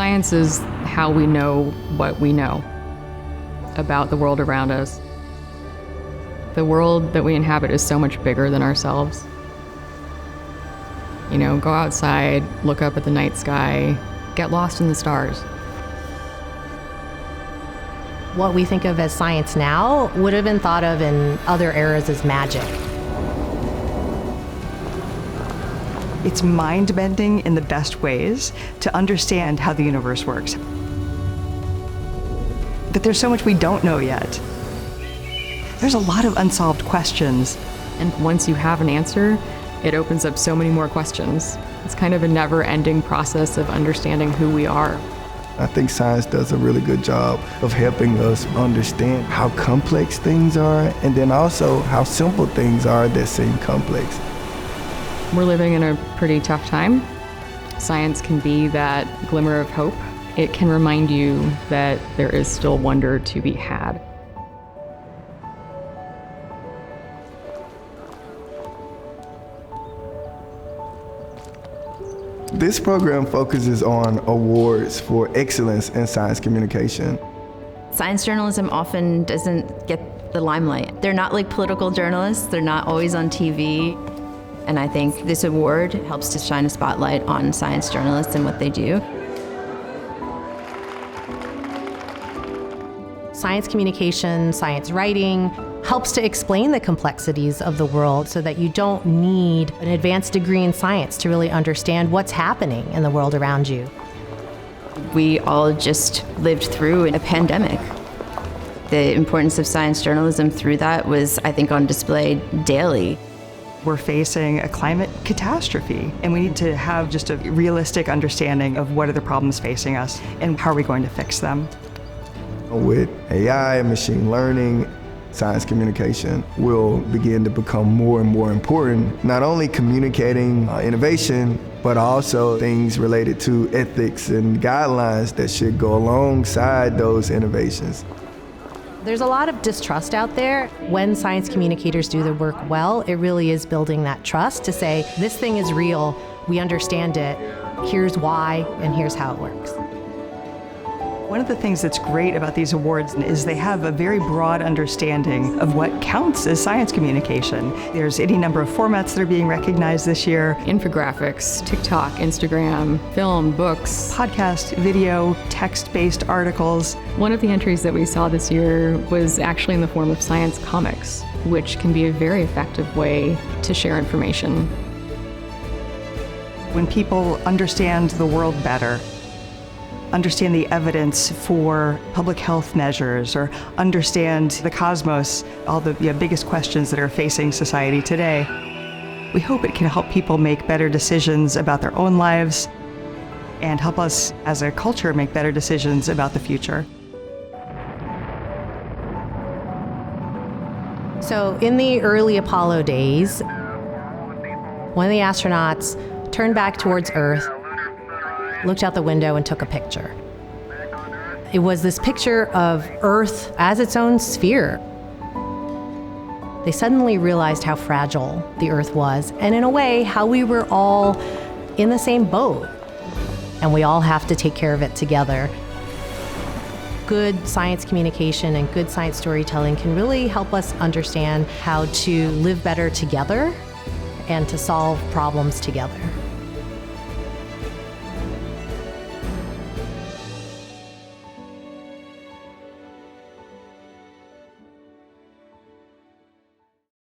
Science is how we know what we know about the world around us. The world that we inhabit is so much bigger than ourselves. You know, go outside, look up at the night sky, get lost in the stars. What we think of as science now would have been thought of in other eras as magic. It's mind-bending in the best ways to understand how the universe works. But there's so much we don't know yet. There's a lot of unsolved questions. And once you have an answer, it opens up so many more questions. It's kind of a never-ending process of understanding who we are. I think science does a really good job of helping us understand how complex things are, and then also how simple things are that seem complex. We're living in a pretty tough time. Science can be that glimmer of hope. It can remind you that there is still wonder to be had. This program focuses on awards for excellence in science communication. Science journalism often doesn't get the limelight. They're not like political journalists. They're not always on TV. And I think this award helps to shine a spotlight on science journalists and what they do. Science communication, science writing helps to explain the complexities of the world so that you don't need an advanced degree in science to really understand what's happening in the world around you. We all just lived through a pandemic. The importance of science journalism through that was, I think, on display daily. We're facing a climate catastrophe, and we need to have just a realistic understanding of what are the problems facing us and how are we going to fix them. With AI and machine learning, science communication will begin to become more and more important, not only communicating innovation, but also things related to ethics and guidelines that should go alongside those innovations. There's a lot of distrust out there. When science communicators do their work well, it really is building that trust to say, this thing is real, we understand it, here's why, and here's how it works. One of the things that's great about these awards is they have a very broad understanding of what counts as science communication. There's any number of formats that are being recognized this year. Infographics, TikTok, Instagram, film, books, Podcast, video, text-based articles. One of the entries that we saw this year was actually in the form of science comics, which can be a very effective way to share information. When people understand the world better, understand the evidence for public health measures, or understand the cosmos, all the biggest questions that are facing society today, we hope it can help people make better decisions about their own lives and help us as a culture make better decisions about the future. So in the early Apollo days, one of the astronauts turned back towards Earth, looked out the window and took a picture. It was this picture of Earth as its own sphere. They suddenly realized how fragile the Earth was, and in a way, how we were all in the same boat, and we all have to take care of it together. Good science communication and good science storytelling can really help us understand how to live better together and to solve problems together.